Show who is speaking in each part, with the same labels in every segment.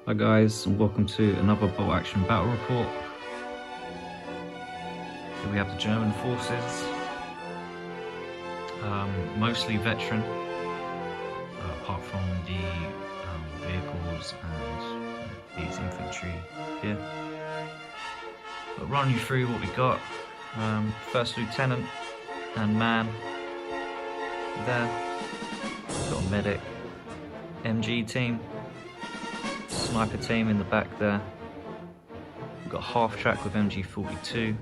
Speaker 1: Hi guys, and welcome to another bolt action battle report. Here we have the German forces, mostly veteran, apart from the vehicles and these infantry here. But run you through what we got. First lieutenant and man there. We've got a medic, MG team. Sniper team in the back there. We've got a half track with MG42,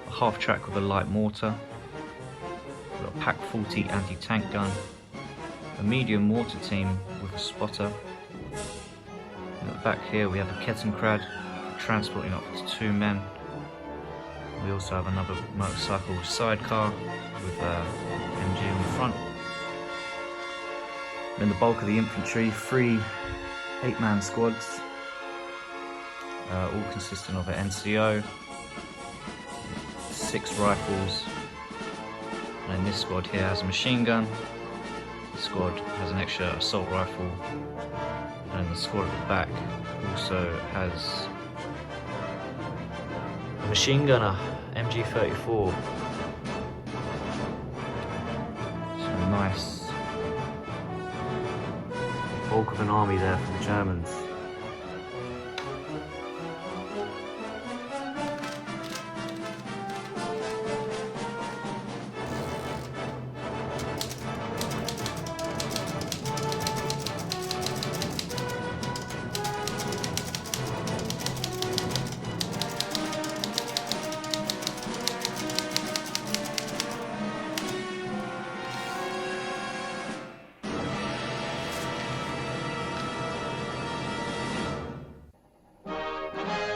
Speaker 1: a half track with a light mortar, we've got a PaK 40 anti-tank gun, a medium mortar team with a spotter. And at the back here we have a Kettenkrad transporting up to 2 men. We also have another motorcycle sidecar with MG on the front. Then the bulk of the infantry, 3 8-man squads, all consisting of an NCO, 6 rifles, and then this squad here has a machine gun, this squad has an extra assault rifle, and the squad at the back also has a machine gunner, MG34. So nice bulk of an army there for the Germans.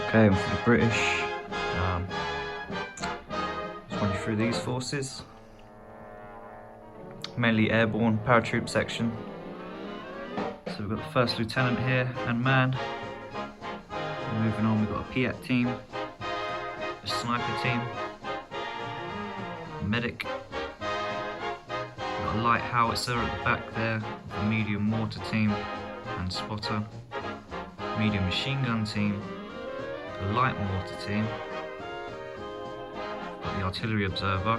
Speaker 1: Okay, and for the British, let's run you through these forces. Mainly airborne paratroop section. So we've got the first lieutenant here and man. And moving on, we've got a PAT team, a sniper team, a medic, we've got a light howitzer at the back there, a medium mortar team and spotter, medium machine gun team, the light mortar team, got the artillery observer,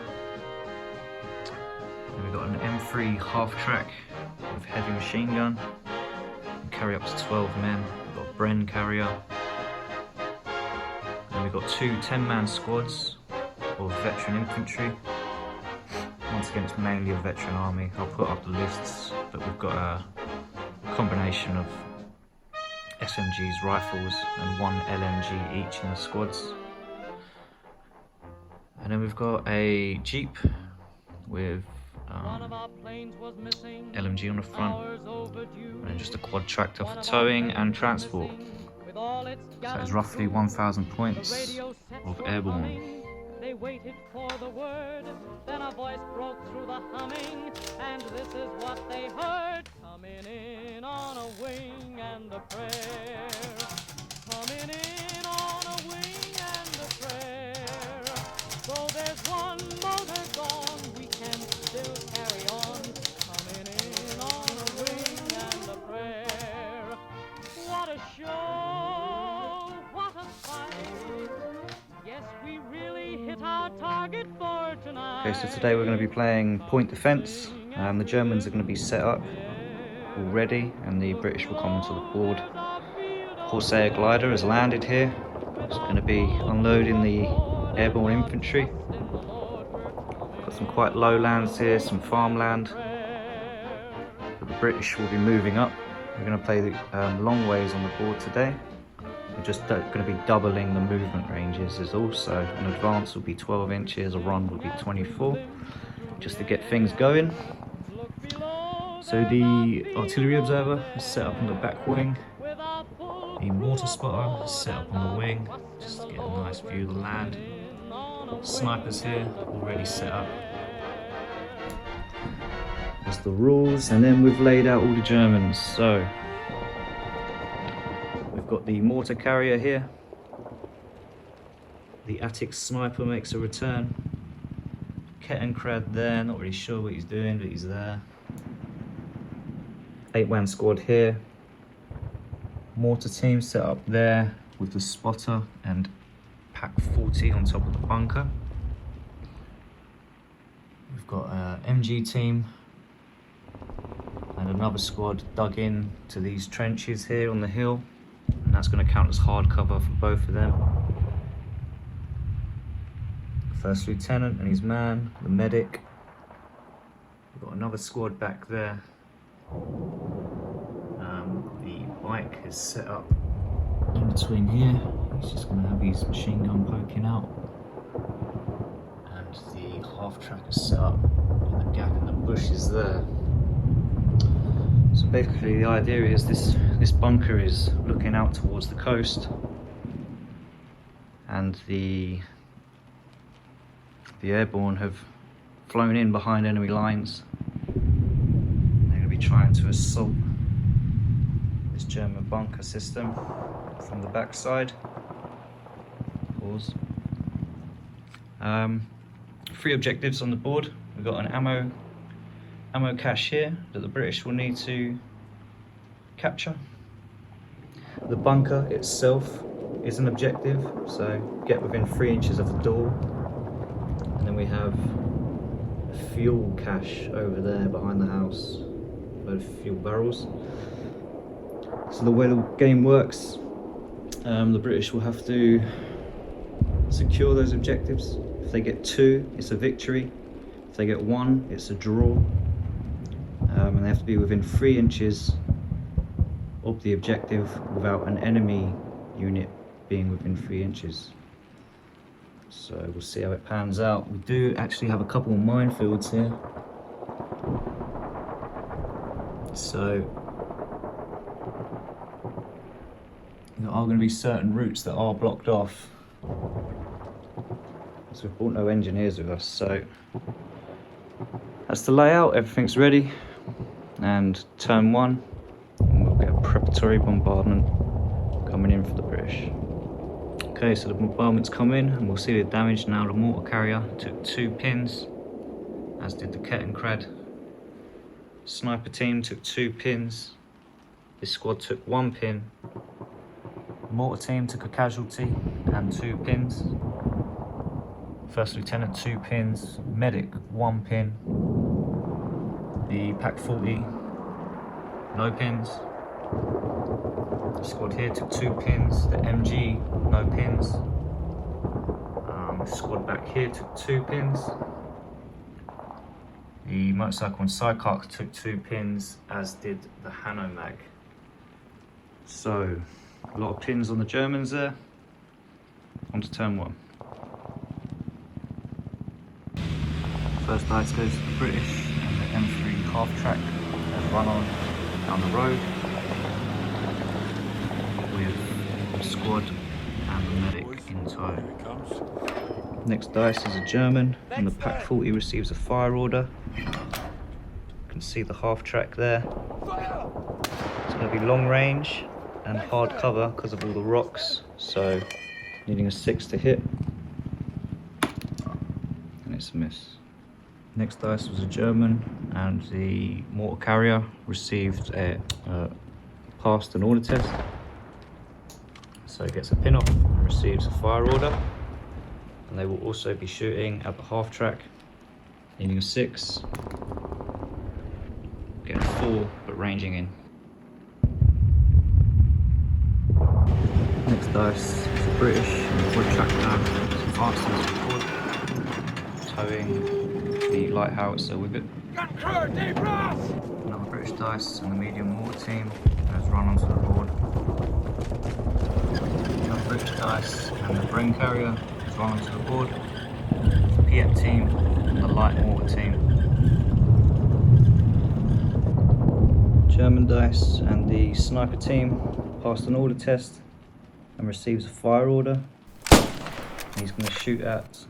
Speaker 1: and we've got an M3 half track with heavy machine gun, and carry up to 12 men, we've got a Bren carrier, and we've got 2 10-man squads of veteran infantry. Once again, it's mainly a veteran army. I'll put up the lists, but we've got a combination of SMGs, rifles, and 1 LMG each in the squads. And then we've got a Jeep with LMG on the front, and then just a quad tractor for towing and transport. So it's roughly 1,000 points of airborne.
Speaker 2: They waited for the word, then a voice broke through the humming, and this is what they heard. Coming in on a wing and a prayer. Coming in on a wing and a prayer. Though there's one motor gone, we can still carry on. Coming in on a wing and a prayer. What a show, what a fight. Yes, we really hit our target for tonight.
Speaker 1: Okay, so today we're going to be playing point defense. The Germans are going to be set up already, and the British will come onto the board. Corsair glider has landed here. It's going to be unloading the airborne infantry. Got some quite low lands here, some farmland. But the British will be moving up. We're going to play the long ways on the board today. We're just going to be doubling the movement ranges. There's also an advance will be 12 inches, a run will be 24, just to get things going. So the artillery observer is set up on the back wing. The mortar spotter is set up on the wing, just to get a nice view of the land. Snipers here, already set up. That's the rules, and then we've laid out all the Germans. So we've got the mortar carrier here. The Attic sniper makes a return. Kettenkrad there, not really sure what he's doing, but he's there. 8-man squad here. mortar team set up there with the spotter and pack 40 on top of the bunker. We've got an MG team and another squad dug in to these trenches here on the hill, and that's going to count as hard cover for both of them. The first lieutenant and his man, the medic. We've got another squad back there. The bike is set up in between here. He's just going to have his machine gun poking out, and the half track is set up in the gap in the bushes there. So basically the idea is this bunker is looking out towards the coast, and the airborne have flown in behind enemy lines. They're going to be trying to assault this German bunker system from the backside. Pause. 3 objectives on the board. We've got an ammo cache here that the British will need to capture. The bunker itself is an objective, so get within 3 inches of the door. And then we have a fuel cache over there behind the house, a load of fuel barrels. So the way the game works, the British will have to secure those objectives. If they get 2, it's a victory. If they get 1, it's a draw. And they have to be within 3 inches of the objective without an enemy unit being within 3 inches. So we'll see how it pans out. We do actually have a couple of minefields here. So there are going to be certain routes that are blocked off. So we've brought no engineers with us, so that's the layout. Everything's ready. And turn 1, and we'll get a preparatory bombardment coming in for the British. Okay, so the bombardment's come in, and we'll see the damage now. The mortar carrier took 2 pins, as did the Kettenkrad. Sniper team took 2 pins. This squad took 1 pin. Mortar team took a casualty and 2 pins. First lieutenant 2 pins. Medic 1 pin. The pack 40, no pins. The squad here took 2 pins. The MG, no pins. The squad back here took 2 pins. The motorcycle and sidecar took 2 pins, as did the Hanomag. So, a lot of pins on the Germans there. On to turn 1. First dice goes to the British. M3 half track has run on down the road with the squad and the medic in tow. Next dice is a German, and the pack 40 receives a fire order. You can see the half track there. It's going to be long range and hard cover because of all the rocks, so needing a 6 to hit, and it's a miss. Next dice was a German, and the mortar carrier received a passed an order test, so it gets a pin off and receives a fire order. And they will also be shooting at the half track, needing a 6, getting a 4 but ranging in. Next dice is the British, and the wood track now is advancing to the wood, towing the light howitzer with it. Another British dice and the medium mortar team has run onto the board. Another British dice and the Bren carrier has run onto the board. The PM team and the light mortar team. German dice and the sniper team passed an order test and receives a fire order. He's going to shoot at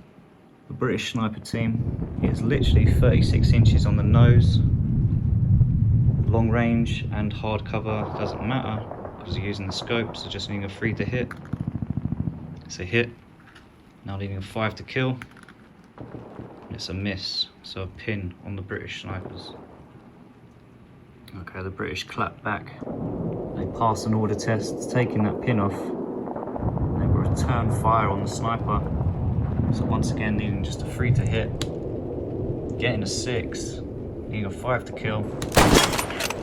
Speaker 1: the British sniper team. It's literally 36 inches on the nose. Long range and hard cover doesn't matter because you're using the scope, so just needing a 3 to hit. It's a hit. Now needing a 5 to kill. And it's a miss, so a pin on the British snipers. Okay, the British clap back They pass an order test, taking that pin off. They return fire on the sniper. So once again, needing just a 3 to hit, getting a 6, needing a 5 to kill.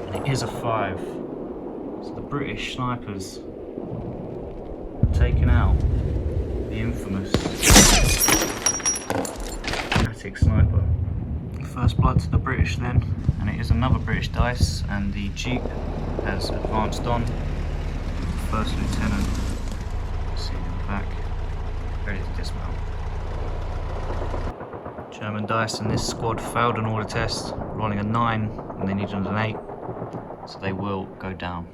Speaker 1: And it is a 5. So the British snipers have taken out the infamous attic sniper. First blood to the British then, and it is another British dice, and the Jeep has advanced on. First Lieutenant, see in the back, ready to dismount. German dice in this squad failed an order test, rolling a 9 and they needed an 8, so they will go down.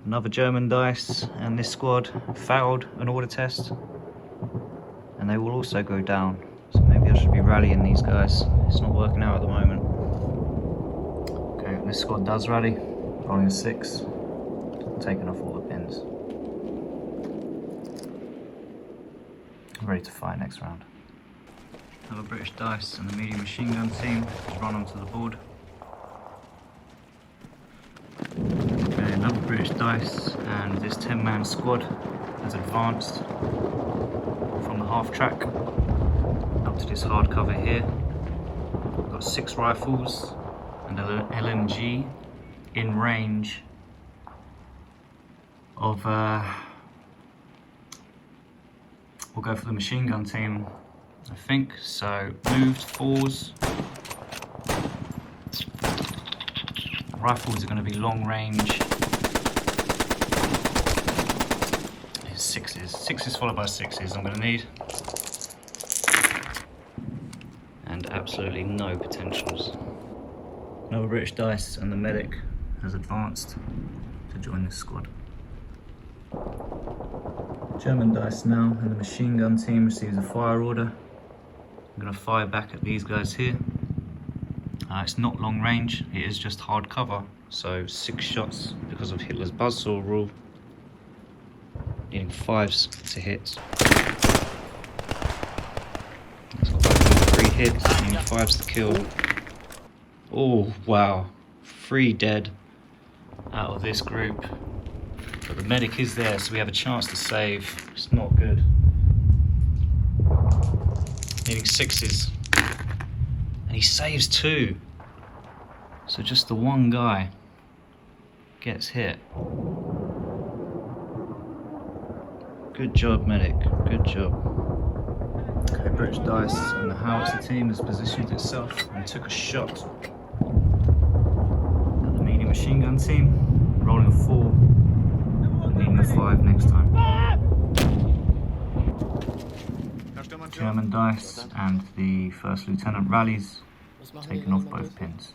Speaker 1: Another German dice and this squad failed an order test, and they will also go down. So maybe I should be rallying these guys. It's not working out at the moment. Okay, this squad does rally, rolling a 6, taking off all the pins. Ready to fight next round. Another British dice and the medium machine gun team has run onto the board. Okay, another British dice and this 10-man squad has advanced from the half track up to this hard cover here. We've got 6 rifles and an LMG in range of we'll go for the machine gun team, I think. So moved 4s. Rifles are going to be long range. 6s. 6s followed by 6s I'm going to need. And absolutely no potentials. Another British dice and the medic has advanced to join this squad. German dice now and the machine gun team receives a fire order. I'm going to fire back at these guys here. It's not long range, it is just hard cover, so 6 shots because of Hitler's buzzsaw rule. Needing 5s to hit. So I've got 3 hits, needing 5s to kill. Oh wow, 3 dead out of this group. But the medic is there, so we have a chance to save. It's not good. Needing 6s. And he saves 2. So just the one guy gets hit. Good job, medic. Good job. Okay, British dice and the howitzer team has positioned itself and took a shot at the medium machine gun team, rolling a 4. Needing a 5 next time. German dice and the first lieutenant rallies, taking off both pins.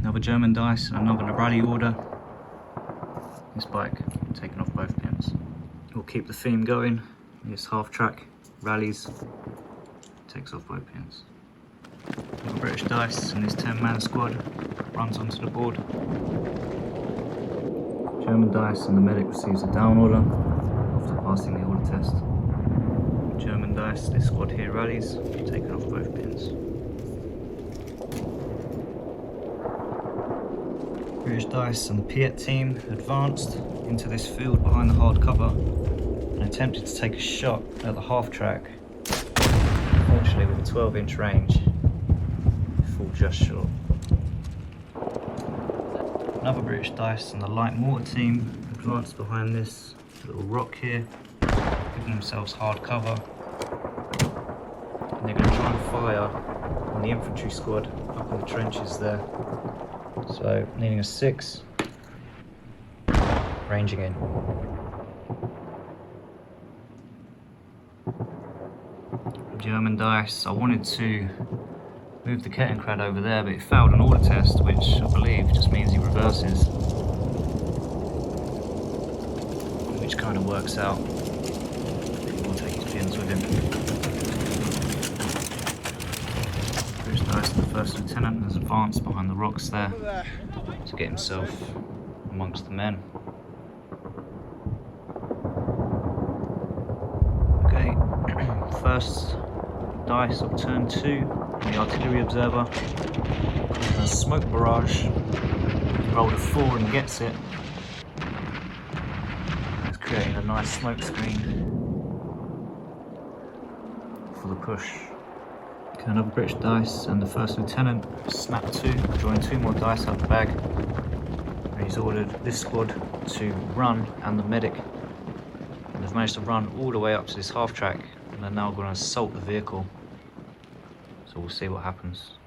Speaker 1: Another German dice and another rally order. This bike taking off both pins. We'll keep the theme going. This half track rallies, takes off both pins. The British dice and this 10-man squad runs onto the board. German dice and the medic receives a down order after passing the order test. German dice, this squad here rallies, taking off both pins. British dice and the Piet team advanced into this field behind the hard cover and attempted to take a shot at the half track. Unfortunately, with a 12-inch range, fall just short. Another British dice and the light mortar team advanced behind this little rock here, giving themselves hard cover. And they're going to try and fire on the infantry squad up in the trenches there. So needing a 6, ranging in. German dice, I wanted to move the Kettenkrad over there, but it failed an order test, which I believe just means he reverses. Which kind of works out. We'll take his pins with him. British dice, the first lieutenant has advanced behind the rocks there to get himself amongst the men. Okay, first dice of turn 2, the artillery observer. A smoke barrage. He rolled a 4 and gets it. It's creating a nice smoke screen for the push. Okay, another British dice, and the first lieutenant snapped 2, drawing 2 more dice out the bag. And he's ordered this squad to run, and the medic. And they've managed to run all the way up to this half track, and they're now going to assault the vehicle. So we'll see what happens.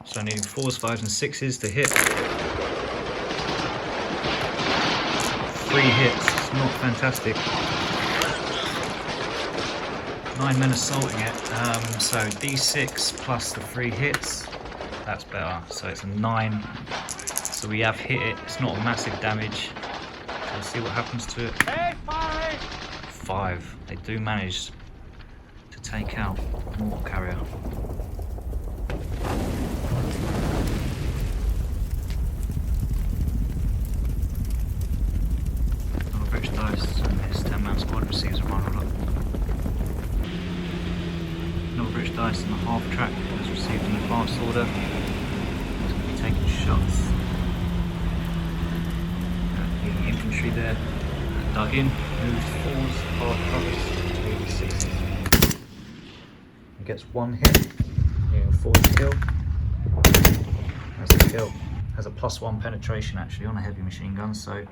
Speaker 1: So needing 4s, 5s and 6s to hit. 3 hits, it's not fantastic. 9 men assaulting it, so D6 plus the 3 hits, that's better. So it's a 9, so we have hit it, it's not a massive damage. So we'll see what happens to it. 5, they do manage to take out the mortar carrier. Another British dice, and this 10-man squad receives a run order. Another British dice in the half track has received an advance order. He's going to be taking shots. The infantry there, dug in, moved 4s, Paratroopers, moving 6s. He gets 1 hit, needing 4 to kill. That's the kill. Has a +1 penetration actually on a heavy machine gun, so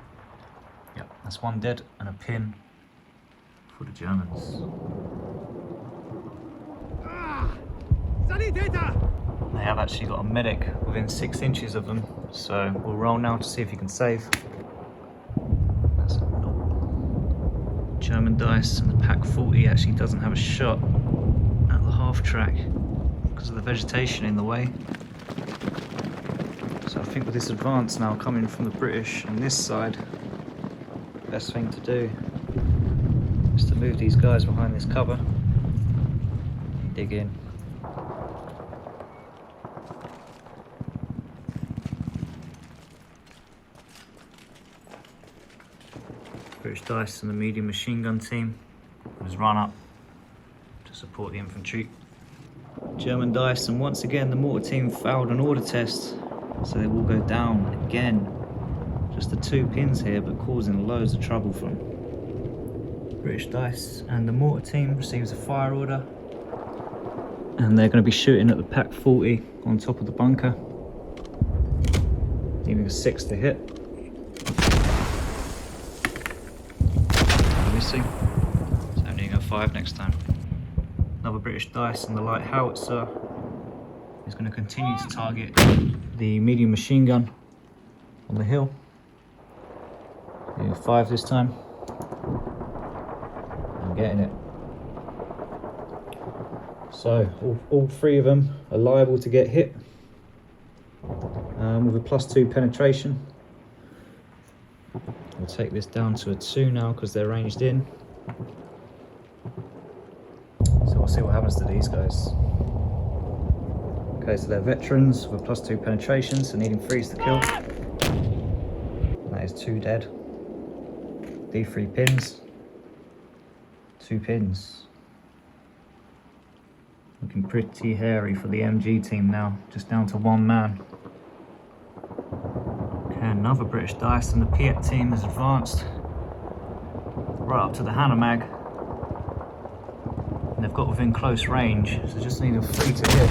Speaker 1: yeah, that's 1 dead and a pin for the Germans. They have actually got a medic within 6 inches of them, so we'll roll now to see if he can save. That's a 0. German dice, and the Pack 40 actually doesn't have a shot at the half track because of the vegetation in the way. So I think with this advance now coming from the British on this side, the best thing to do is to move these guys behind this cover and dig in. British dice and the medium machine gun team has run up to support the infantry. German dice, and once again the mortar team failed an order test, so they will go down again. Just the 2 pins here, but causing loads of trouble for them. British dice and the mortar team receives a fire order, and they're going to be shooting at the Pack 40 on top of the bunker, needing a 6 to hit. Missing, so needing a 5 next time. Another British dice and the light howitzer is going to continue to target the medium machine gun on the hill. Needing a 5 this time. I'm getting it. So all 3 of them are liable to get hit with a +2 penetration. We'll take this down to a 2 now because they're ranged in. So we'll see what happens to these guys. Okay, so they're veterans with +2 penetration, so needing 3s to kill. That is 2 dead. D3 pins. 2 pins. Looking pretty hairy for the MG team now, just down to 1 man. Another British dice, and the Piet team has advanced right up to the Hanomag, and they've got within close range, so just need a 3 to hit.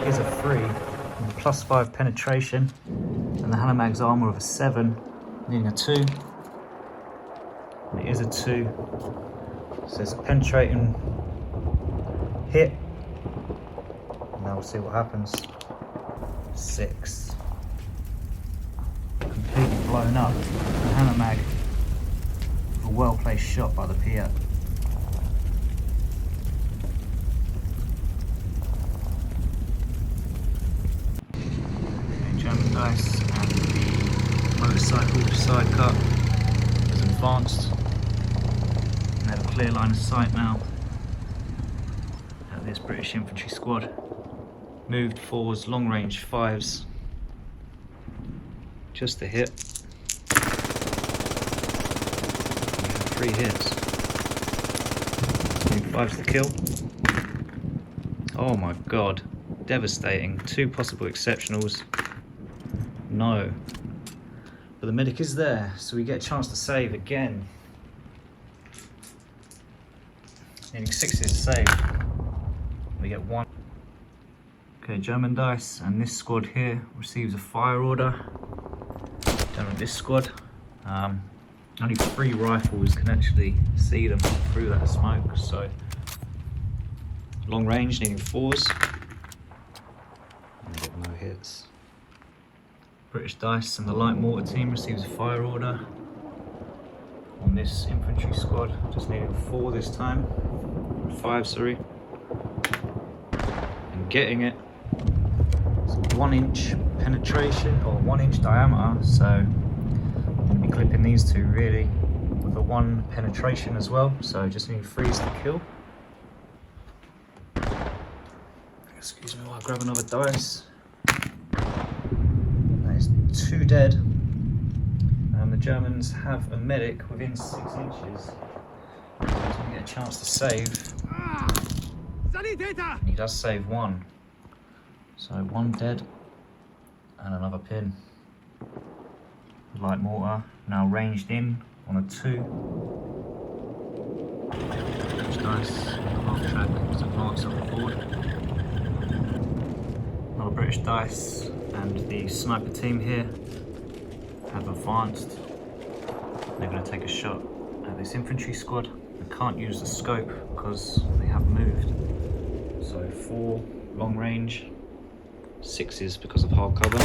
Speaker 1: It is a 3 with +5 penetration, and the Hanomag's armour of a 7, needing a 2. And it is a 2, so it's a penetrating hit. Now we'll see what happens. 6. Completely blown up. The Hanomag, a well-placed shot by the Piet. German dice, and the motorcycle side cut has advanced. And they have a clear line of sight now at this British infantry squad. Moved 4s, long range 5s. Just a hit. 3 hits. Survives the kill. Oh my god. Devastating. 2 possible exceptionals. No. But the medic is there, so we get a chance to save again. Needing 6s to save. We get 1. Okay, German dice, and this squad here receives a fire order. Down at this squad. Only 3 rifles can actually see them through that smoke, so long range, needing 4s. And get no hits. British dice and the light mortar team receives a fire order on this infantry squad, just needing 4 this time. 5, sorry. And getting it. It's a 1-inch penetration, or 1-inch diameter, so I'm going to be clipping these 2 really with a 1 penetration as well, so just need 3s to kill. Excuse me while I grab another dice. That is 2 dead. And the Germans have a medic within 6 inches. So we get a chance to save. And he does save 1. So 1 dead and another pin. Light mortar now ranged in on a 2. British dice, half track, let's advance up the board. Another British dice and the sniper team here have advanced. They're going to take a shot at this infantry squad. They can't use the scope because they have moved. So 4 long range, 6s because of hard cover.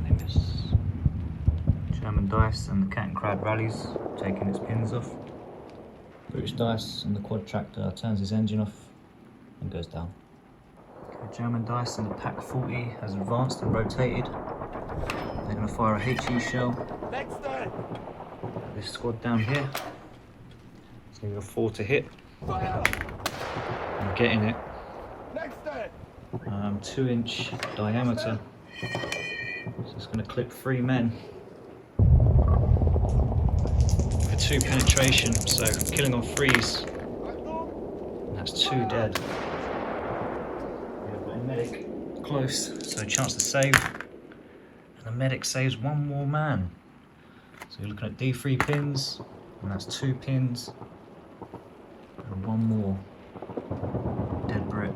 Speaker 1: They miss. German dice and the cat and crab rallies taking its pins off. British dice and the quad tractor turns his engine off and goes down. Okay, German dice and the Pack 40 has advanced and rotated. They're going to fire a HE shell at this squad down here. It's going to be a 4 to hit. I'm getting it. 2-inch diameter. So it's going to clip 3 men. For 2 penetration, so killing on 3s. And that's 2 dead. We've got a medic close, so chance to save. And the medic saves 1 more man. So you're looking at D3 pins, and that's 2 pins. And 1 more dead Brit.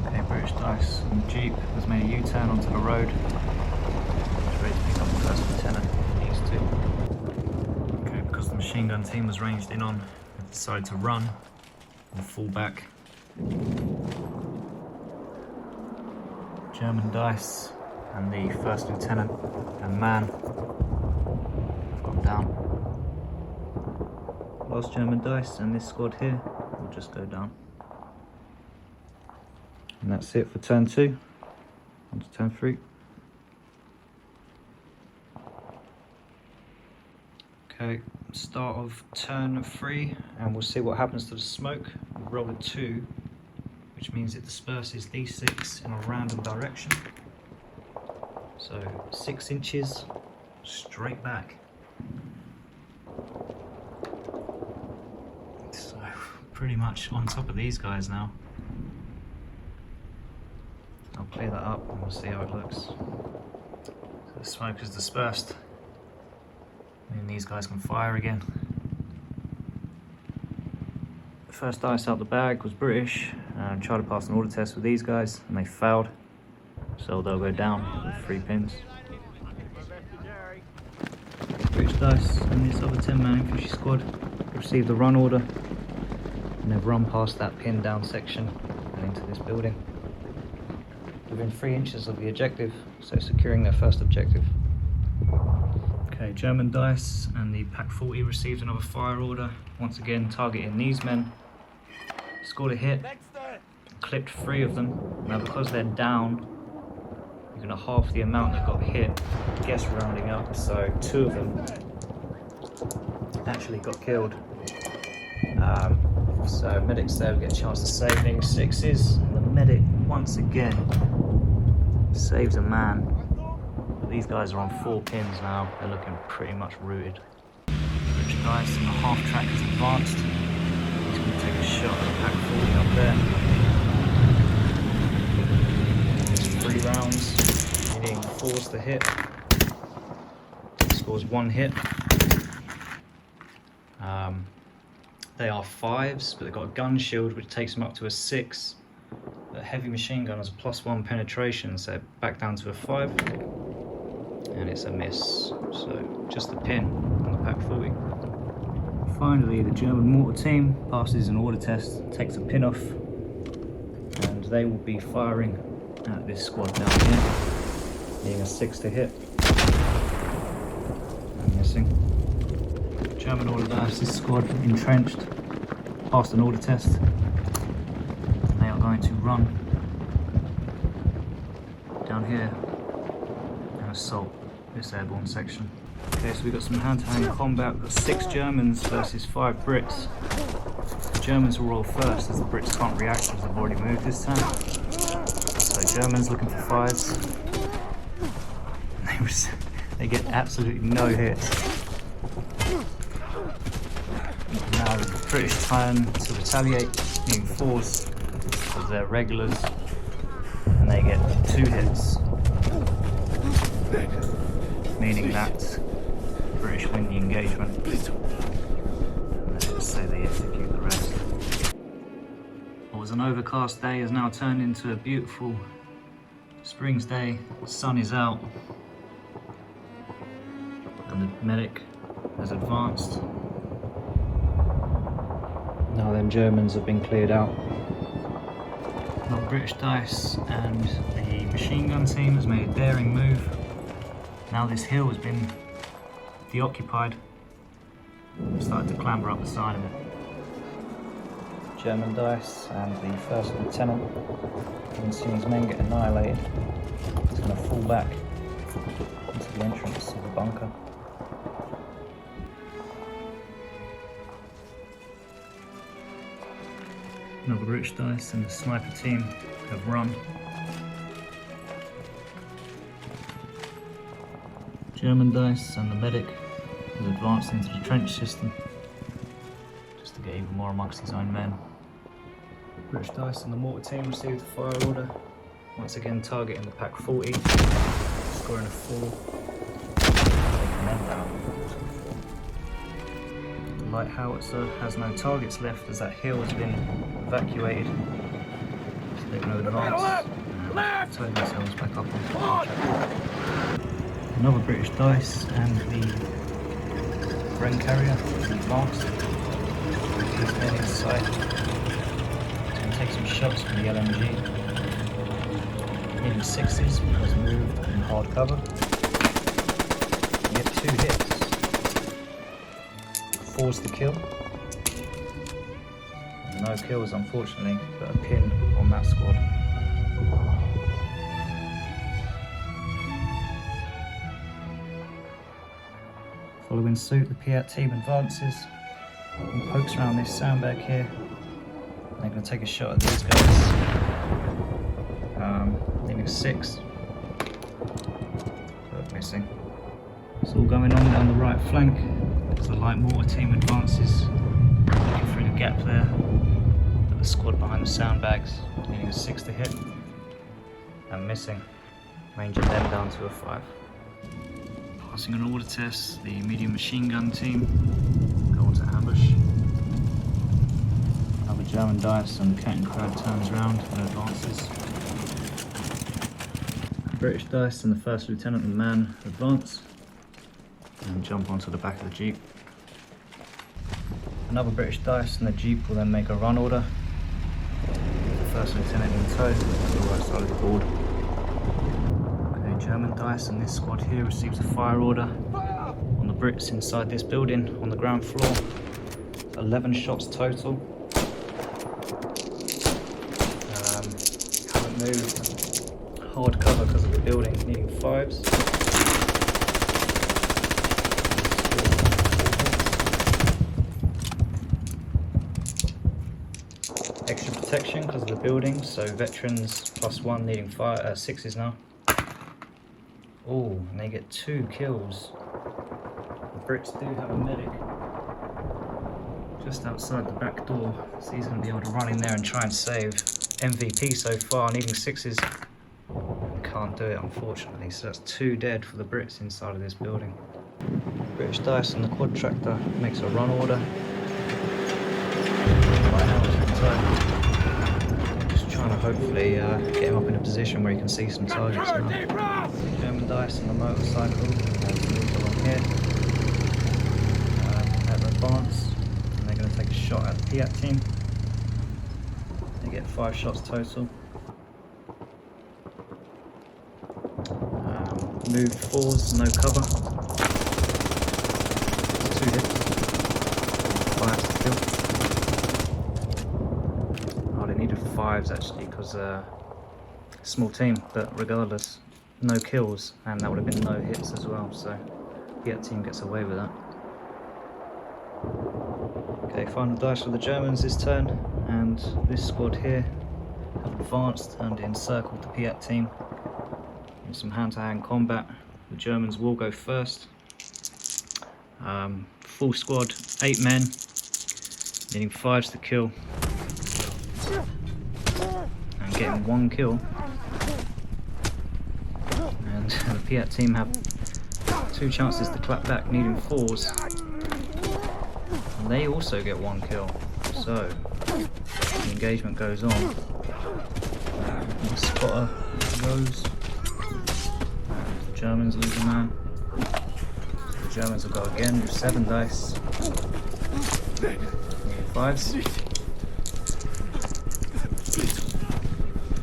Speaker 1: Okay, British dice and the Jeep has made a U-turn onto the road. It's ready to pick up the first lieutenant. These 2. Okay, because the machine gun team was ranged in on, they decided to run and fall back. German dice and the first lieutenant and man have gone down. Last German dice and this squad here will just go down. And that's it for turn 2. On to turn 3. Okay, start of turn 3, and we'll see what happens to the smoke. We've rolled a 2, which means it disperses these 6 in a random direction. So 6 inches straight back. So pretty much on top of these guys now. I'll clear that up and we'll see how it looks. So the smoke is dispersed. And these guys can fire again. The first dice out the bag was British. Tried to pass an order test with these guys and they failed. So they'll go down with 3 pins. British dice and this other 10-man infantry squad received the run order. And they've run past that pin down section and into this building. Within 3 inches of the objective, so securing their first objective. Okay, German dice and the Pack 40 received another fire order, once again targeting these men. Scored a hit, clipped 3 of them. Now because they're down, you're going to half the amount that got hit, guess rounding up, so 2 of them actually got killed. So medics there will get a chance to save, needing 6s, and the medic once again saves a man. But these guys are on 4 pins now, they're looking pretty much rooted. British dice and the half track is advanced. He's Take a shot at the pack 40 up there. It's 3 rounds, needing 4s to hit. Scores 1 hit. They are 5s, but they've got a gun shield which takes them up to a 6. The heavy machine gun has a +1 penetration, so back down to a 5. And it's a miss. So just the pin on the pack 40. Finally, the German mortar team passes an order test, takes a pin off, and they will be firing at this squad down here, needing a 6 to hit. And missing. German order dice, this squad entrenched, passed an order test. They are going to run down here and assault this airborne section. Okay, so we've got some hand-to-hand combat. We've got 6 Germans versus 5 Brits. The Germans will roll first as the Brits can't react because they've already moved this time. So Germans looking for 5s. They get absolutely no hits. Now the British turn to retaliate, needing 4s because they're regulars, and they get 2 hits, meaning that the British win the engagement. And let's just say they execute the rest. What was an overcast day has now turned into a beautiful spring's day. The sun is out, and the medic has advanced. Now them Germans have been cleared out. Now British dice and the machine gun team has made a daring move. Now this hill has been deoccupied. We've started to clamber up the side of it. German dice and the first lieutenant, having seen his men get annihilated, is going to fall back into the entrance of the bunker. Another British dice and the sniper team have run. German dice and the medic has advanced into the trench system just to get even more amongst his own men. British dice and the mortar team received a fire order, once again targeting the pack 40, scoring a 4, taking them down. The light howitzer has no targets left as that hill has been evacuated, so they're going to advance and turn themselves back up onto the track. Another British dice and the Bren carrier has advanced. These men inside. It's going to take some shots from the LMG. Needing 6s because moved in hard cover. You get 2 hits. 4's the kill. No kills unfortunately, but a pin on that squad. Following suit, the Piat team advances and pokes around this sandbag here. They're going to take a shot at these guys. Needing 6, but missing. It's all going on down the right flank as the light mortar team advances, looking through the gap there. But the squad behind the sandbags needing a 6 to hit and missing, ranging them down to a 5. Passing an order test, the medium machine gun team go on to ambush. Another German dice and the cat and crab turns around and advances. British dice and the first lieutenant and man advance and jump onto the back of the jeep. Another British dice and the jeep will then make a run order. The first lieutenant in tow to the right side of the board. German dice and this squad here receives a fire order on the Brits inside this building on the ground floor. 11 shots total. Haven't moved. Hard cover because of the building, needing 5s. Extra protection because of the building, so veterans +1 needing 6s now. Oh, and they get 2 kills. The Brits do have a medic, just outside the back door, so he's going to be able to run in there and try and save. MVP so far, needing 6s. Can't do it, unfortunately, so that's 2 dead for the Brits inside of this building. British dice and the quad tractor makes a run order. Right now it's inside. Just trying to hopefully get him up in a position where he can see some targets now. German dice and the motorcycle has moved along here. At the advance, and they're going to take a shot at the Piat team. They get 5 shots total. Moved 4s, no cover. 2 hits. 5s to kill. Oh, they needed 5s actually because small team, but regardless, no kills, and that would have been no hits as well, so the team gets away with that. Okay, final dice for the Germans this turn, and this squad here have advanced and encircled the Piat team. In some hand-to-hand combat, the Germans will go first. Full squad, 8 men, needing 5s to kill, and getting 1 kill. And the Piat team have 2 chances to clap back, needing 4s. And they also get 1 kill. So the engagement goes on. The spotter goes. The Germans lose a man. The Germans will go again with 7 dice. 5s.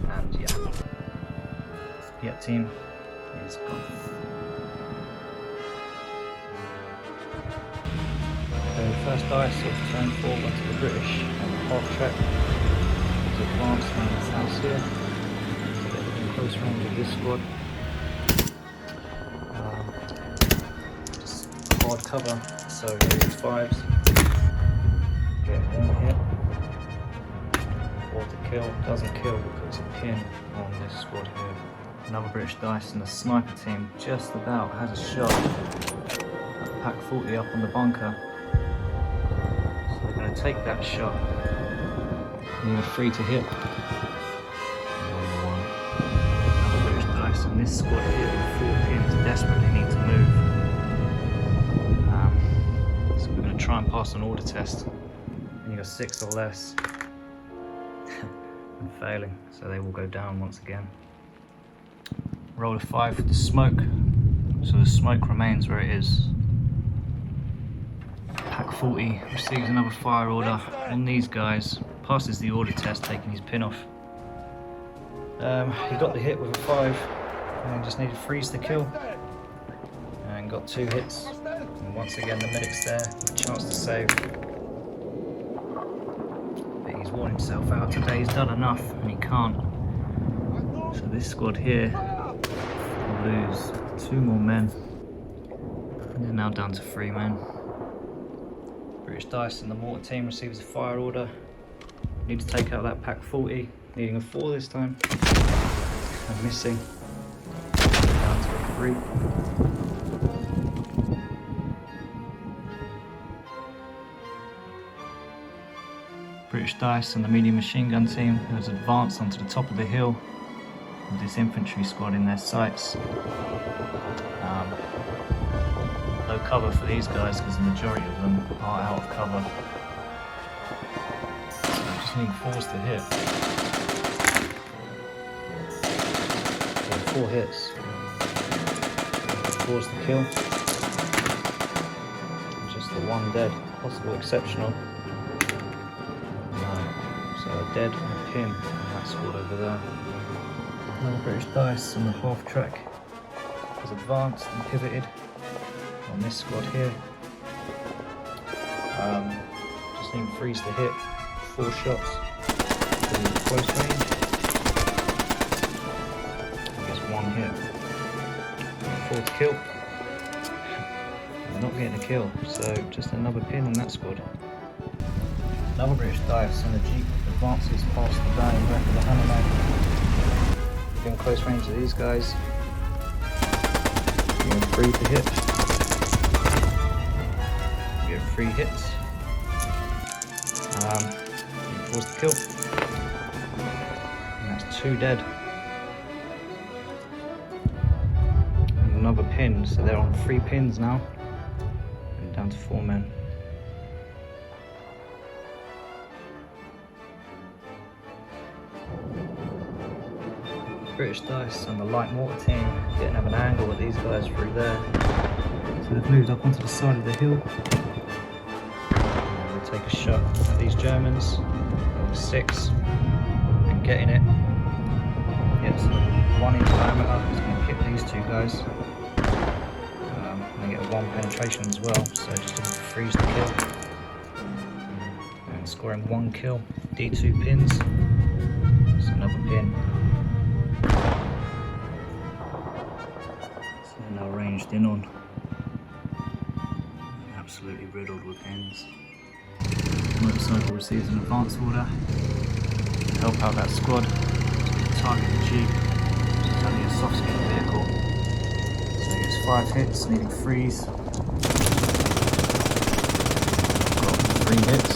Speaker 1: And yeah. Piat team is gone. The first dice of turn 4 went to the British on the half track. It's advanced on this house here, so they're in close range of this squad. Just hard cover, so here's 5s. Get 1 hit. 4 to kill, doesn't kill because it's a pin on this squad here. Another British dice and the sniper team just about has a shot. Pack 40 up on the bunker. Going to take that shot. Need a 3 to hit. 1. Another British dice, and this squad here with 4 pins desperately need to move. So we're going to try and pass an order test. And you got 6 or less. And failing, so they will go down once again. Roll a 5 for the smoke, so the smoke remains where it is. Pack 40 receives another fire order on these guys, passes the order test, taking his pin off. He got the hit with a 5 and just needed 3s to kill, and got 2 hits. And once again the medic's there with a chance to save, but he's worn himself out today. He's done enough and he can't. So this squad here will lose 2 more men, and they're now down to 3 men. British dice and the mortar team receives a fire order. Need to take out that pack 40, needing a 4 this time. And missing. Down to a 3. British dice and the medium machine gun team who has advanced onto the top of the hill with this infantry squad in their sights. No cover for these guys because the majority of them are out of cover. So just need 4s to hit. Okay, 4 hits. 4s to kill. Just the 1 dead. Possible exceptional. No. So a dead and a pin on that squad over there. Another British dice on the half track has advanced and pivoted on this squad here. Just need 3s to hit, 4 shots to close range. I guess 1 hit. 4 to kill. I'm not getting a kill, so just another pin on that squad. Another British dice and the Jeep advances past the dying wreck of the Hammerman. In close range to these guys. 3 to hit. 3 hits. Was the kill. And that's 2 dead. And another pin, so they're on 3 pins now. And down to 4 men. British Dice and the light mortar team didn't have an angle with these guys through there. So they've moved up onto the side of the hill. And we'll take a shot at these Germans. Number 6. And getting it. Yes, 1 inch diameter is going to hit these 2 guys. And they get a 1 penetration as well, so just to freeze the kill. And scoring 1 kill. D2 pins. That's another pin. So they're now ranged in on. Absolutely riddled with pins. Motorcycle receives an advance order to help out that squad. Target the Jeep, which is only a soft skin vehicle. So he gets 5 hits, needing 3s. Got 3 hits.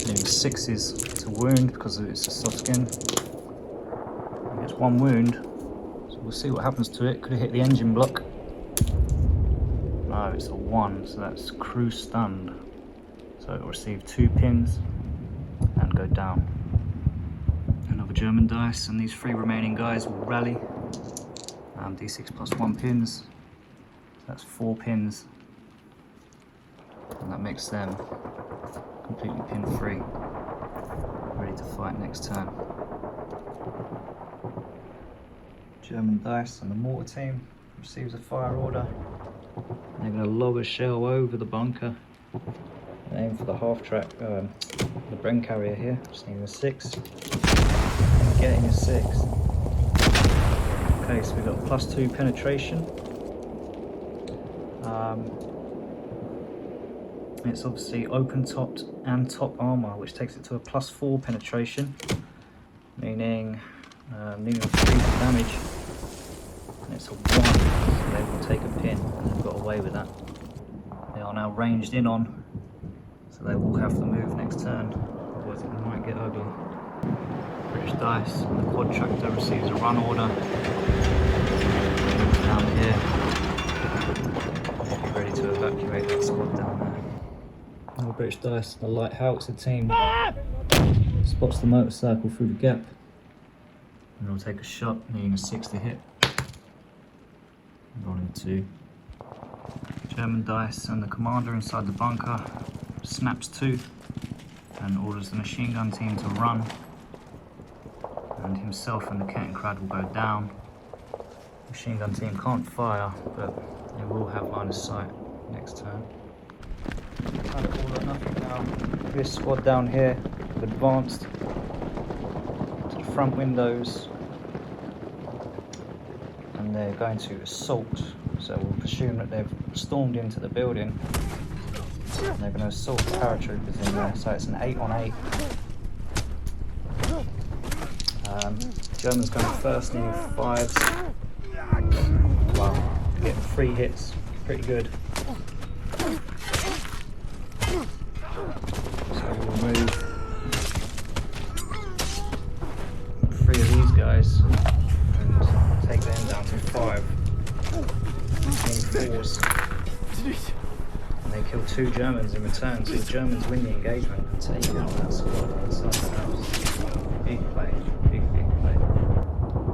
Speaker 1: Needing 6s to wound because it's a soft skin. He gets 1 wound, so we'll see what happens to it. Could have hit the engine block. No, it's a 1, so that's crew stunned. So it'll receive 2 pins and go down. Another German dice, and these 3 remaining guys will rally. D6 plus 1 pins. So that's 4 pins. And that makes them completely pin free. Ready to fight next turn. German dice and the mortar team receives a fire order. They're going to lob a shell over the bunker and aim for the half track, the Bren carrier here. Just needing a 6. And getting a 6. Okay, so we've got +2 penetration. It's obviously open topped and top armour, which takes it to a +4 penetration, meaning needing 3 damage. And it's a 1, so they will take a pin, and they've got away with that. They are now ranged in on, so they will have to move next turn, otherwise it might get ugly. British Dice, and the quad tractor receives a run order. Down here, ready to evacuate that squad down there. Now the British Dice, the light howitzer team spots the motorcycle through the gap, and they'll take a shot, needing a 6 to hit. Rolling 2. German dice, and the commander inside the bunker snaps 2 and orders the machine gun team to run, and himself and the Kettenkrad will go down. Machine gun team can't fire, but they will have line of sight next turn. Kind of all or nothing now. This squad down here have advanced to the front windows, and they're going to assault. So we'll presume that they've stormed into the building. And they're going to assault the paratroopers in there. So it's an 8 on 8. Germans going first, needing 5s. Wow, getting 3 hits, pretty good. So we'll move 3 of these guys and take them down to 5. Needing 4s. And they kill 2 Germans in return, so the Germans win the engagement and take out that squad inside the house. Big play, big play.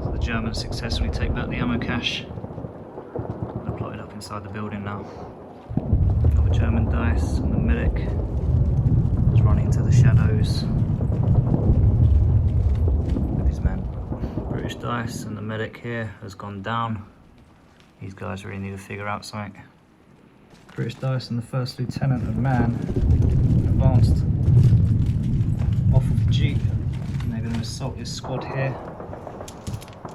Speaker 1: So the Germans successfully take back the ammo cache. They're plotted up inside the building now. Got the German dice and the medic is running into the shadows with his men. British dice and the medic here has gone down. These guys really need to figure out something. British dice and the first lieutenant and man advanced off of the Jeep, and they're going to assault this squad here.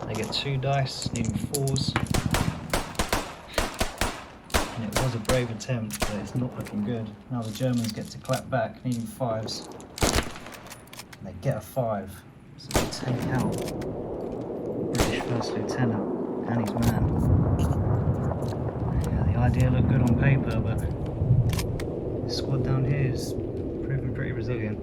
Speaker 1: They get 2 dice, needing 4s. And it was a brave attempt, but it's not looking good. Now the Germans get to clap back, needing 5s. And they get a 5, so they take out British first lieutenant and his man. Yeah, the idea looked good on paper, but this squad down here is pretty resilient.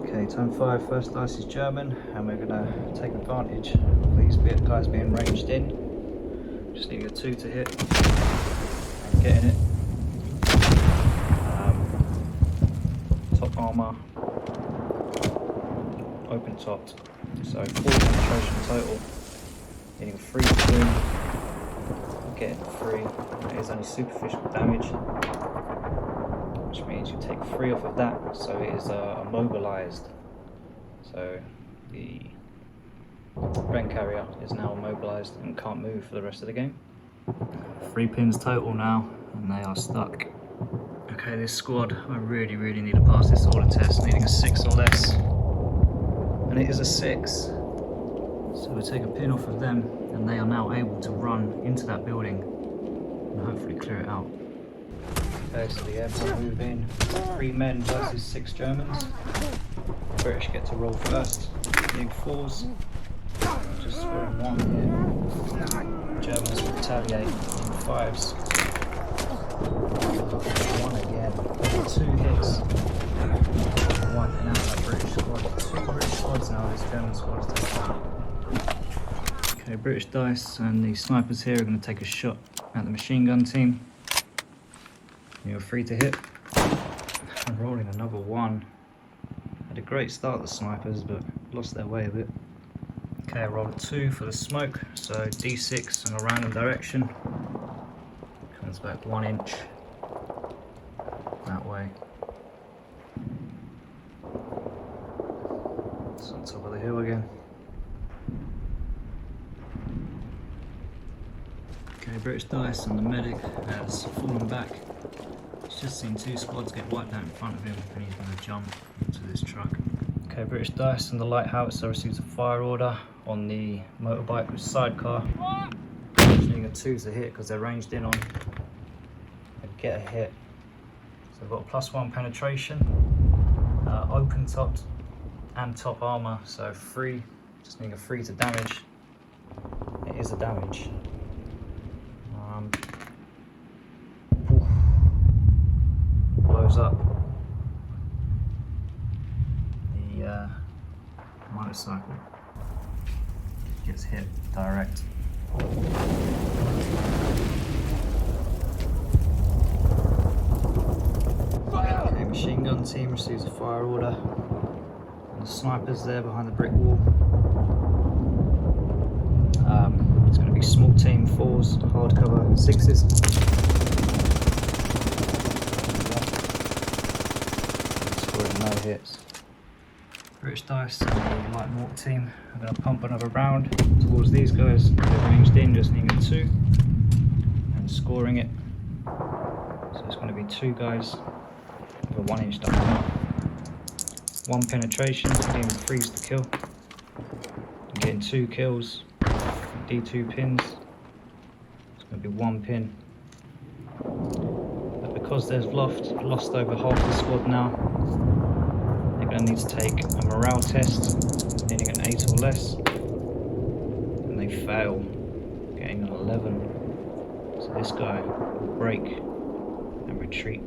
Speaker 1: Okay, turn 5, first dice is German, and we're going to take advantage of these guys being ranged in. Just needing a 2 to hit. I'm getting it. Top armour, open topped, so 4 penetration total, getting 3 to boom, getting 3, that is only superficial damage, which means you take 3 off of that, so it is immobilised, so the Ren carrier is now immobilised and can't move for the rest of the game. 3 pins total now, and they are stuck. Okay, this squad, I really need to pass this order test, needing a 6 or less. And it is a 6. So we'll take a pin off of them, and they are now able to run into that building and hopefully clear it out. Okay, so the airborne move in. 3 men versus 6 Germans. British get to roll first. Big 4s. Just scoring 1 here. Germans will retaliate in 5s. 1 again, 2 hits, wiping out that British squad. 2 British squads now, this German squad is taken out. Okay, British dice and the snipers here are going to take a shot at the machine gun team. You're free to hit. I'm rolling another 1. Had a great start, the snipers, but lost their way a bit. Okay, I rolled a 2 for the smoke, so D6 in a random direction. Comes back 1 inch that way. It's on top of the hill again. Okay, British dice and the medic has fallen back. He's just seen 2 squads get wiped out in front of him and he's going to jump into this truck. Okay, British dice and the light howitzer receives a fire order on the motorbike with sidecar. Just needing a 2 to hit because they're ranged in on. Get a hit. So we've got a +1 penetration, open topped and top armour, so 3, just needing a 3 to damage. It is a damage. Blows up the motorcycle, gets hit direct. Okay, machine gun team receives a fire order. And the sniper's there behind the brick wall. It's going to be small team 4s, hard cover 6s. Scoring no hits. British dice and the light mortar team are going to pump another round towards these guys. They're ranged in, just needing a 2 and scoring it. So it's going to be 2 guys with a 1 inch diameter. 1 penetration, getting 3s to kill. I'm getting 2 kills, D2 pins. It's going to be 1 pin. But because there's lost over half the squad now, they're going to need to take a morale test, needing an 8 or less. And they fail, getting an 11. So this guy will break and retreat.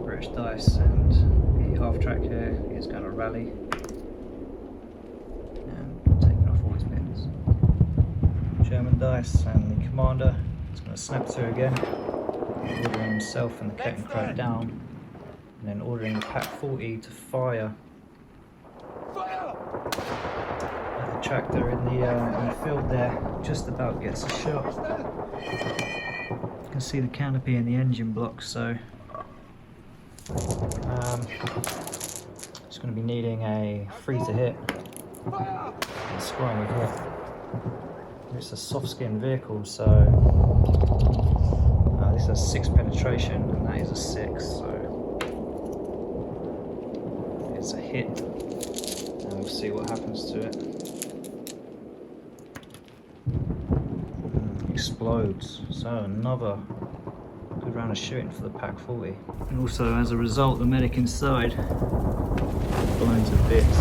Speaker 1: British dice and the half track here is going to rally and taking off all his pins. German dice and the commander is going to snap to again, ordering himself and the Kettenkrad down, and then ordering the Pack 40 to fire at the tractor in the field there. Just about gets a shot. You can see the canopy and the engine block, so it's going to be needing a 3 to hit and scoring a hit. It's a soft skin vehicle, so this has 6 penetration and that is a 6, so it's a hit and we'll see what happens to it. Explodes, so another good round of shooting for the Pack 40. And also, as a result, the medic inside blown to bits.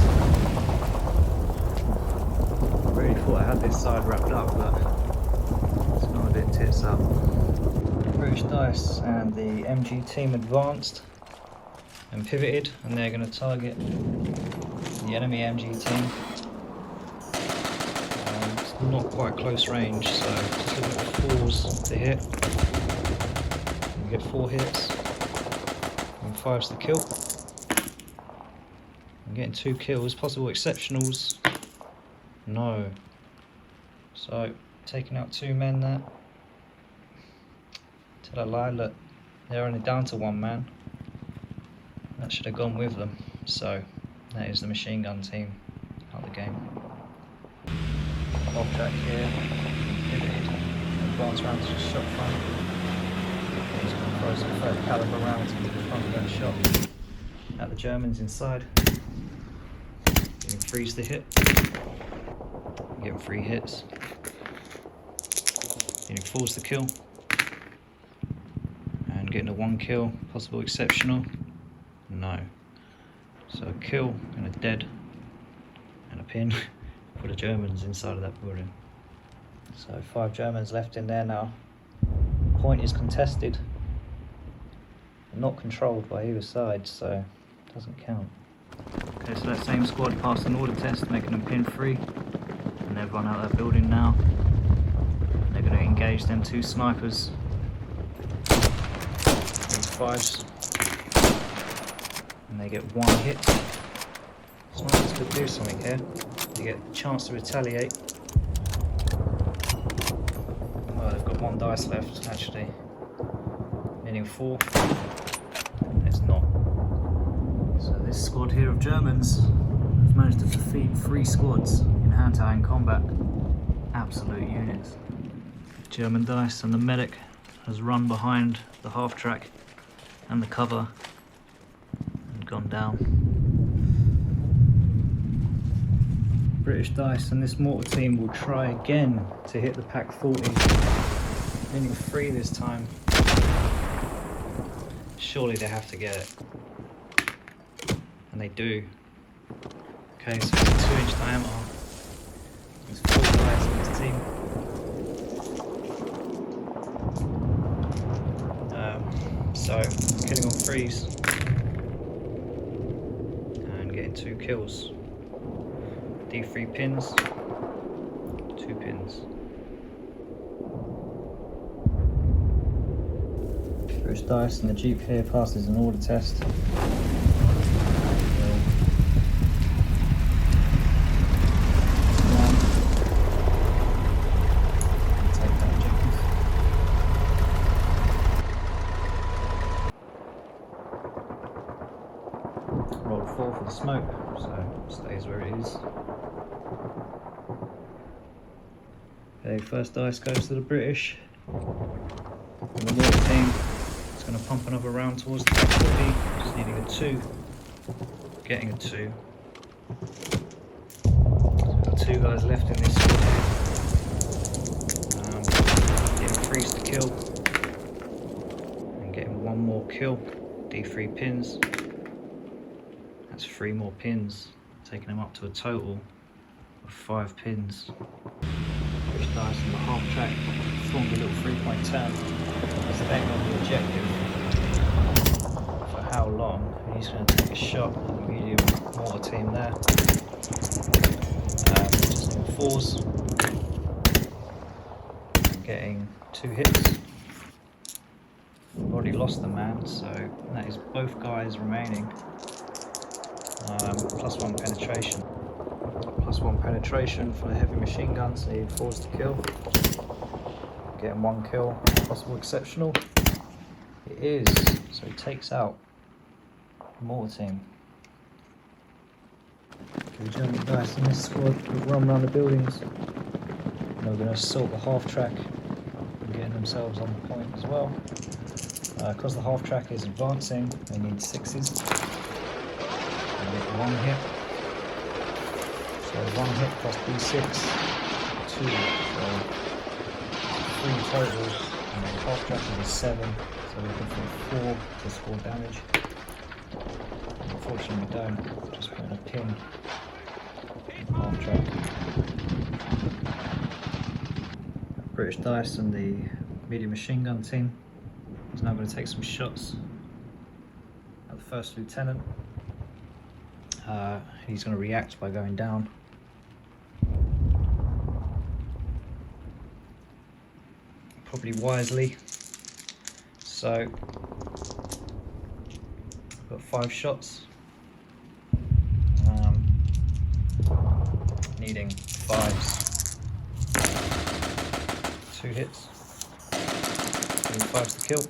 Speaker 1: I really thought I had this side wrapped up, but it's not a bit tits up. British Dice and the MG team advanced and pivoted, and they're going to target the enemy MG team. It's not quite close range, so just look at 4s to hit. You get 4 hits, and 5's the kill. I'm getting 2 kills, possible exceptionals. No. So, taking out 2 men there. Tell a lie, look, they're only down to 1 man. That should have gone with them. So, that is the machine gun team out of the game. Off track here, pivoted, advance round to the shot front. He's going to throw some 30 caliber rounds into the front of that shot at the Germans inside. Getting 3s to hit. Getting 3 hits. Getting 4s to kill. And getting a 1 kill, possible exceptional. No. So a kill and a dead and a pin for the Germans inside of that building. So 5 Germans left in there now. Point is contested. Not controlled by either side, so it doesn't count. Okay, so that same squad passed an order test, making them pin free. And they've run out of that building now. And they're going to engage them 2 snipers. These 5s. And they get 1 hit. Snipers could do something here. They get a chance to retaliate. Well, they've got 1 dice left, actually. Meaning 4. It's not. So this squad here of Germans has managed to defeat 3 squads in hand-to-hand combat. Absolute units. German dice and the medic has run behind the half-track and the cover and gone down. British Dice and this mortar team will try again to hit the Pack 40, meaning 3 this time. Surely they have to get it. And they do. Okay, so it's a 2-inch diameter. There's 4 guys in this team. So, killing on 3s. And getting 2 kills. D3 pins, 2 pins. British Dice and the Jeep here passes an order test. Roll 4 for the smoke, so stays where it is. Okay, first dice goes to the British. And the mortar team is going to pump another round towards the Pack 40, just needing a 2. Getting a 2. So we've got 2 guys left in this squad here. Getting 3s to kill. And getting 1 more kill. D3 pins. That's 3 more pins, taking them up to a total of 5 pins. British Dice on the half track formed a little 3-point turn as they bang on the objective for how long. And he's going to take a shot at the medium mortar team there. Just on 4s. And getting 2 hits. We've already lost the man, so that is both guys remaining. Plus 1 penetration. Plus 1 penetration for the heavy machine guns, need 4s to kill. Getting 1 kill, possible exceptional. It is, so he takes out the mortar team. The German dice in this squad will run around the buildings. And they're going to assault the half track and getting themselves on the point as well. Because the half track is advancing, they need 6s. 1 hit. So 1 hit plus D6, 2. So 3 total, and then half track is 7. So we're looking for 4 to score damage. Unfortunately we don't, just putting a pin in the half track. British Dice and the medium machine gun team He's now going to take some shots at the first lieutenant. He's going to react by going down. Probably wisely. So, I've got 5 shots. Needing 5s. 2 hits. Needing 5s to kill.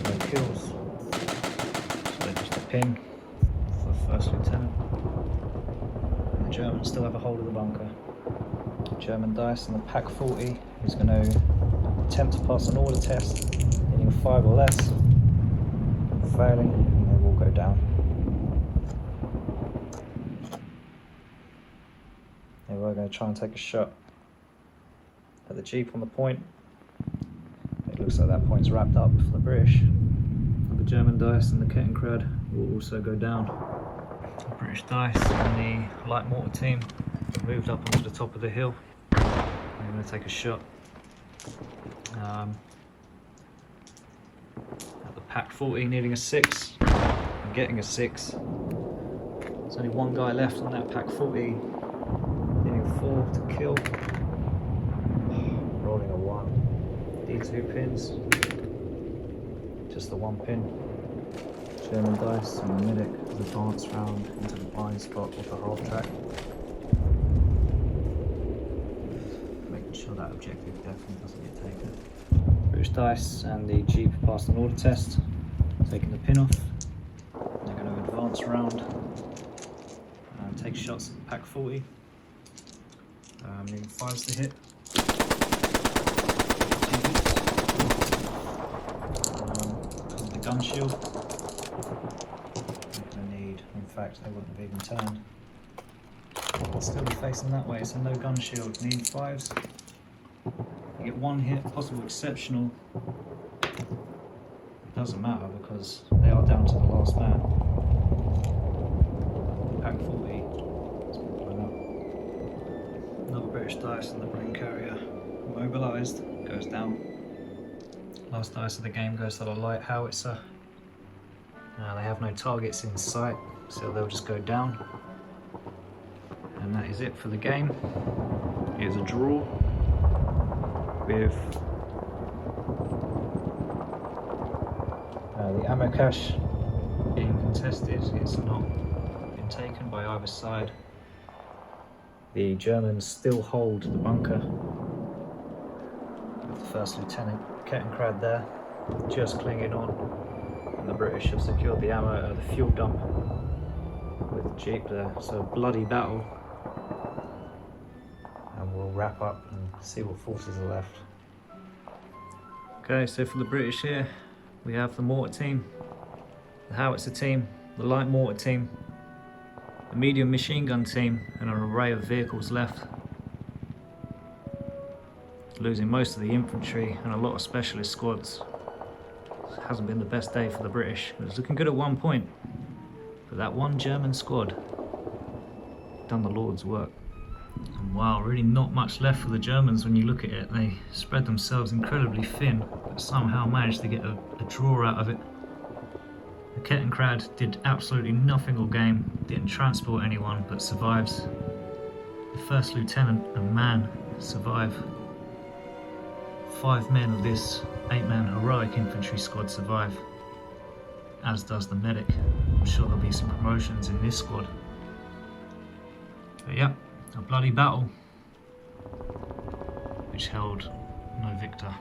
Speaker 1: No kills. So just a ping for the first lieutenant. And the Germans still have a hold of the bunker. German dice and the Pack 40 is going to attempt to pass an order test, needing a 5 or less. Failing, and they will go down. They were going to try and take a shot at the Jeep on the point. It looks like that point's wrapped up for the British. The German dice and the Kettenkrad will also go down. The British dice and the light mortar team have moved up onto the top of the hill. They're going to take a shot at the Pack 40, needing a 6 and getting a 6. There's only one guy left on that Pack 40, needing a 4 to kill. Rolling a 1. D2 pins, just the 1 pin. German dice and the medic has advanced round into the blind spot of the half track. Making sure that objective definitely doesn't get taken. British dice and the Jeep passed an order test, taking the pin off. They're going to advance around and take shots at the Pack 40. Needing 5s to hit. The gun shield. They're going to need, in fact, they wouldn't have even turned. They'll still be facing that way, so no gun shield. Needing 5s. You get 1 hit, possible exceptional. It doesn't matter because they are down to the last man. Pack 40 has been blown up. Another British dice and the balloon carrier mobilised, goes down. Last dice of the game goes to the light howitzer. They have no targets in sight, so they'll just go down. And that is it for the game. It is a draw with the ammo cache being contested. It's not been taken by either side. The Germans still hold the bunker with the first lieutenant Kettenkrad there, just clinging on, and the British have secured the ammo at the fuel dump with the Jeep there. So a bloody battle, and we'll wrap up and see what forces are left. Okay, so for the British here, we have the mortar team, the howitzer team, the light mortar team, the medium machine gun team, and an array of vehicles left. Losing most of the infantry and a lot of specialist squads. It hasn't been the best day for the British. It was looking good at one point, but that one German squad done the Lord's work. And wow, really not much left for the Germans when you look at it. They spread themselves incredibly thin, but somehow managed to get a draw out of it. The Kettenkrad did absolutely nothing all game, didn't transport anyone, but survives. The first lieutenant and man survive. 5 men of this 8-man heroic infantry squad survive, as does the medic. I'm sure there'll be some promotions in this squad. But yeah, a bloody battle which held no victor.